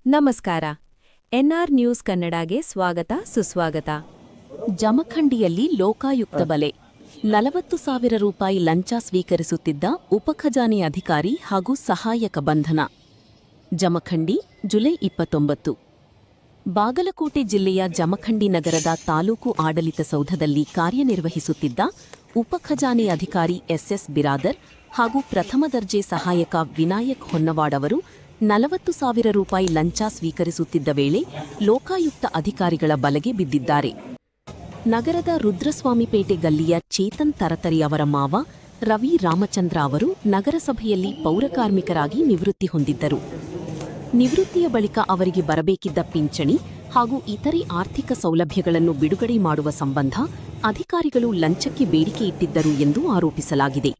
ನಮಸ್ಕಾರ. N R news ಕನ್ನಡಗೆ ಸ್ವಾಗತ ಸುಸ್ವಾಗತ. ಜಮಖಂಡಿಯಲ್ಲಿ ಲೋಕಾಯುಕ್ತ ಬಲೆ 40,000 ರೂಪಾಯಿ ಲಂಚ ಸ್ವೀಕರಿಸುತ್ತಿದ್ದ ಉಪಖಜಾನೆ ಅಧಿಕಾರಿ ಹಾಗೂ ಸಹಾಯಕ ಬಂಧನ. ಜಮಖಂಡಿ ಜುಲೈ 29. ಬಾಗಲಕೋಟೆ ಜಿಲ್ಲೆಯ ಜಮಖಂಡಿ ನಗರದ ತಾಲೂಕು ಆಡಳಿತ ಸೌಧದಲ್ಲಿ ಕಾರ್ಯನಿರ್ವಹಿಸುತ್ತಿದ್ದ ಉಪಖಜಾನೆ ಅಧಿಕಾರಿ ಎಸ್ಎಸ್ ಬಿರಾದರ್ ಹಾಗೂ ಪ್ರಥಮ ದರ್ಜೆ ಸಹಾಯಕ ವಿನಾಯಕ್ ಹೊನ್ನವಾಡ್ ಅವರು 40,000 ರೂಪಾಯಿ ಲಂಚ ಸ್ವೀಕರಿಸುತ್ತಿದ್ದ ವೇಳೆ ಲೋಕಾಯುಕ್ತ ಅಧಿಕಾರಿಗಳ ಬಲೆಗೆ ಬಿದ್ದಿದ್ದಾರೆ. ನಗರದ ರುದ್ರಸ್ವಾಮಿಪೇಟೆ ಗಲ್ಲಿಯ ಚೇತನ್ ತರತರಿ ಅವರ ಮಾವ ರವಿ ರಾಮಚಂದ್ರ ಅವರು ನಗರಸಭೆಯಲ್ಲಿ ಪೌರಕಾರ್ಮಿಕರಾಗಿ ನಿವೃತ್ತಿ ಹೊಂದಿದ್ದರು. ನಿವೃತ್ತಿಯ ಬಳಿಕ ಅವರಿಗೆ ಬರಬೇಕಿದ್ದ ಪಿಂಚಣಿ ಹಾಗೂ ಇತರೆ ಆರ್ಥಿಕ ಸೌಲಭ್ಯಗಳನ್ನು ಬಿಡುಗಡೆ ಮಾಡುವ ಸಂಬಂಧ ಅಧಿಕಾರಿಗಳು ಲಂಚಕ್ಕೆ ಬೇಡಿಕೆ ಇಟ್ಟಿದ್ದರು ಎಂದು ಆರೋಪಿಸಲಾಗಿದೆ.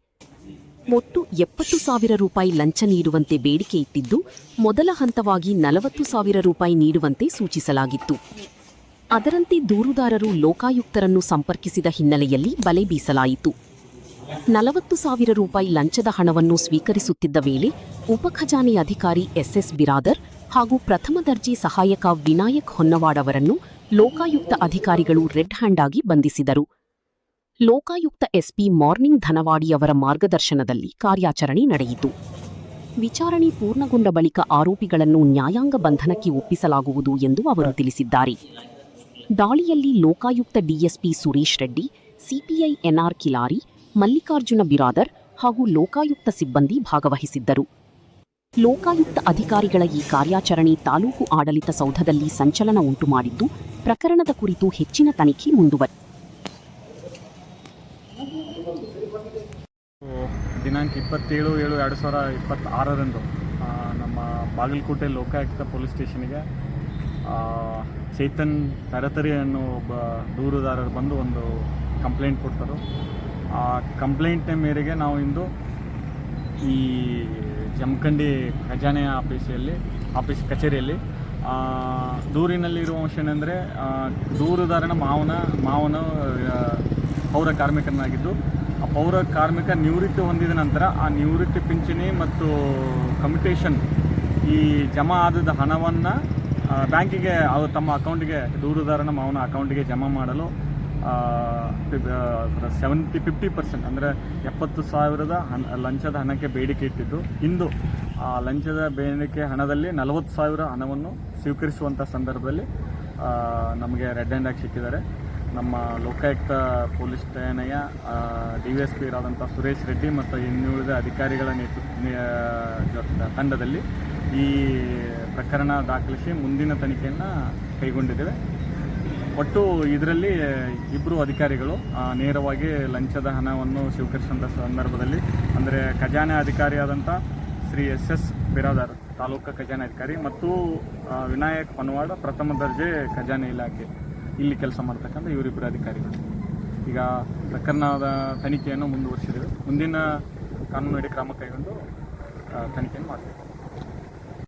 ಒಟ್ಟು 70,000 ರೂಪಾಯಿ ಲಂಚ ನೀಡುವಂತೆ ಬೇಡಿಕೆ ಇಟ್ಟಿದ್ದು, ಮೊದಲ ಹಂತವಾಗಿ 40,000 ರೂಪಾಯಿ ನೀಡುವಂತೆ ಸೂಚಿಸಲಾಗಿತ್ತು. ಅದರಂತೆ ದೂರುದಾರರು ಲೋಕಾಯುಕ್ತರನ್ನು ಸಂಪರ್ಕಿಸಿದ ಹಿನ್ನೆಲೆಯಲ್ಲಿ ಬಲೆ ಬೀಸಲಾಯಿತು. 40,000 ರೂಪಾಯಿ ಲಂಚದ ಹಣವನ್ನು ಸ್ವೀಕರಿಸುತ್ತಿದ್ದ ವೇಳೆ ಉಪಖಜಾನೆ ಅಧಿಕಾರಿ ಎಸ್ಎಸ್ ಬಿರಾದರ್ ಹಾಗೂ ಪ್ರಥಮ ದರ್ಜೆ ಸಹಾಯಕ ವಿನಾಯಕ್ ಹೊನ್ನವಾಡ್ ಅವರನ್ನು ಲೋಕಾಯುಕ್ತ ಅಧಿಕಾರಿಗಳು ರೆಡ್ ಹ್ಯಾಂಡ್ ಆಗಿ ಬಂಧಿಸಿದರು. ಲೋಕಾಯುಕ್ತ ಎಸ್ಪಿ ಮಾರ್ನಿಂಗ್ ಧನವಾಡಿ ಅವರ ಮಾರ್ಗದರ್ಶನದಲ್ಲಿ ಕಾರ್ಯಾಚರಣೆ ನಡೆಯಿತು. ವಿಚಾರಣೆ ಪೂರ್ಣಗೊಂಡ ಬಳಿಕ ಆರೋಪಿಗಳನ್ನು ನ್ಯಾಯಾಂಗ ಬಂಧನಕ್ಕೆ ಒಪ್ಪಿಸಲಾಗುವುದು ಎಂದು ಅವರು ತಿಳಿಸಿದ್ದಾರೆ. ದಾಳಿಯಲ್ಲಿ Lokayukta DSP Suresh Reddy, CPI NR Kilari, Mallikarjuna Biradar ಹಾಗೂ ಲೋಕಾಯುಕ್ತ ಸಿಬ್ಬಂದಿ ಭಾಗವಹಿಸಿದ್ದರು. ಲೋಕಾಯುಕ್ತ ಅಧಿಕಾರಿಗಳ ಈ ಕಾರ್ಯಾಚರಣೆ ತಾಲೂಕು ಆಡಳಿತ ಸೌಧದಲ್ಲಿ ಸಂಚಲನ ಉಂಟುಮಾಡಿದ್ದು, ಪ್ರಕರಣದ ಕುರಿತು ಹೆಚ್ಚಿನ ತನಿಖೆ ಮುಂದುವರೆದಿದೆ. ದಿನಾಂಕ 27/7/2026 ನಮ್ಮ ಬಾಗಲಕೋಟೆ ಲೋಕಾಯುಕ್ತ ಪೊಲೀಸ್ ಸ್ಟೇಷನ್ಗೆ ಚೇತನ್ ತರತರಿ ಅನ್ನೋ ಒಬ್ಬ ದೂರುದಾರರು ಬಂದು ಒಂದು ಕಂಪ್ಲೇಂಟ್ ಕೊಡ್ತಾರೆ. ಆ ಕಂಪ್ಲೇಂಟ್ನ ಮೇರೆಗೆ ನಾವು ಇಂದು ಈ ಜಮಖಂಡಿ ಖಜಾನೆ ಆಫೀಸ್ ಕಚೇರಿಯಲ್ಲಿ ದೂರಿನಲ್ಲಿರುವ ಅಂಶ ಏನೆಂದರೆ, ದೂರುದಾರನ ಮಾವನ ಪೌರ ಕಾರ್ಮಿಕನಾಗಿದ್ದು, ಆ ಪೌರ ಕಾರ್ಮಿಕ ನಿವೃತ್ತಿ ಹೊಂದಿದ ನಂತರ ಆ ನಿವೃತ್ತಿ ಪಿಂಚಣಿ ಮತ್ತು ಕಮ್ಯುಟೇಷನ್ ಈ ಜಮಾ ಆದ ಹಣವನ್ನು ಬ್ಯಾಂಕಿಗೆ ತಮ್ಮ ಅಕೌಂಟಿಗೆ ದೂರುದಾರನ ಮಾವನ ಅಕೌಂಟಿಗೆ ಜಮಾ ಮಾಡಲು 50% ಅಂದರೆ 70,000 ಲಂಚದ ಹಣಕ್ಕೆ ಬೇಡಿಕೆ ಇಟ್ಟಿದ್ದು, ಇಂದು ಆ ಲಂಚದ ಬೇಡಿಕೆ ಹಣದಲ್ಲಿ 40,000 ಹಣವನ್ನು ಸ್ವೀಕರಿಸುವಂಥ ಸಂದರ್ಭದಲ್ಲಿ ನಮಗೆ ರೆಡ್ ಹ್ಯಾಂಡ್ ಆಗಿ ಸಿಕ್ಕಿದ್ದಾರೆ. ನಮ್ಮ ಲೋಕಾಯುಕ್ತ ಪೊಲೀಸ್ ಠಾಣೆಯ DSP ಇರಾದಂಥ ಸುರೇಶ್ ರೆಡ್ಡಿ ಮತ್ತು ಇನ್ನುಳಿದ ಅಧಿಕಾರಿಗಳ ತಂಡದಲ್ಲಿ ಈ ಪ್ರಕರಣ ದಾಖಲಿಸಿ ಮುಂದಿನ ತನಿಖೆಯನ್ನು ಕೈಗೊಂಡಿದ್ದೇವೆ. ಒಟ್ಟು ಇದರಲ್ಲಿ 2 ಅಧಿಕಾರಿಗಳು ನೇರವಾಗಿ ಲಂಚದ ಹಣವನ್ನು ಸ್ವೀಕರಿಸುವಂಥ ಸಂದರ್ಭದಲ್ಲಿ, ಅಂದರೆ ಖಜಾನೆ ಅಧಿಕಾರಿಯಾದಂಥ ಶ್ರೀ ಎಸ್ಎಸ್ ಬಿರಾದರ್ ತಾಲೂಕು ಖಜಾನೆ ಅಧಿಕಾರಿ ಮತ್ತು ವಿನಾಯಕ್ ಹೊನ್ನವಾಡ್ ಪ್ರಥಮ ದರ್ಜೆ ಖಜಾನೆ ಇಲಾಖೆ ಇಲ್ಲಿ ಕೆಲಸ ಮಾಡ್ತಕ್ಕಂಥ ಇವರಿಬ್ಬರು ಅಧಿಕಾರಿಗಳು. ಈಗ ಪ್ರಕರಣದ ತನಿಖೆಯನ್ನು ಮುಂದುವರಿಸಿದ್ದೇವೆ. ಮುಂದಿನ ಕಾನೂನು ಕ್ರಮ ಕೈಗೊಂಡು ತನಿಖೆಯನ್ನು ಮಾಡ್ತೇವೆ.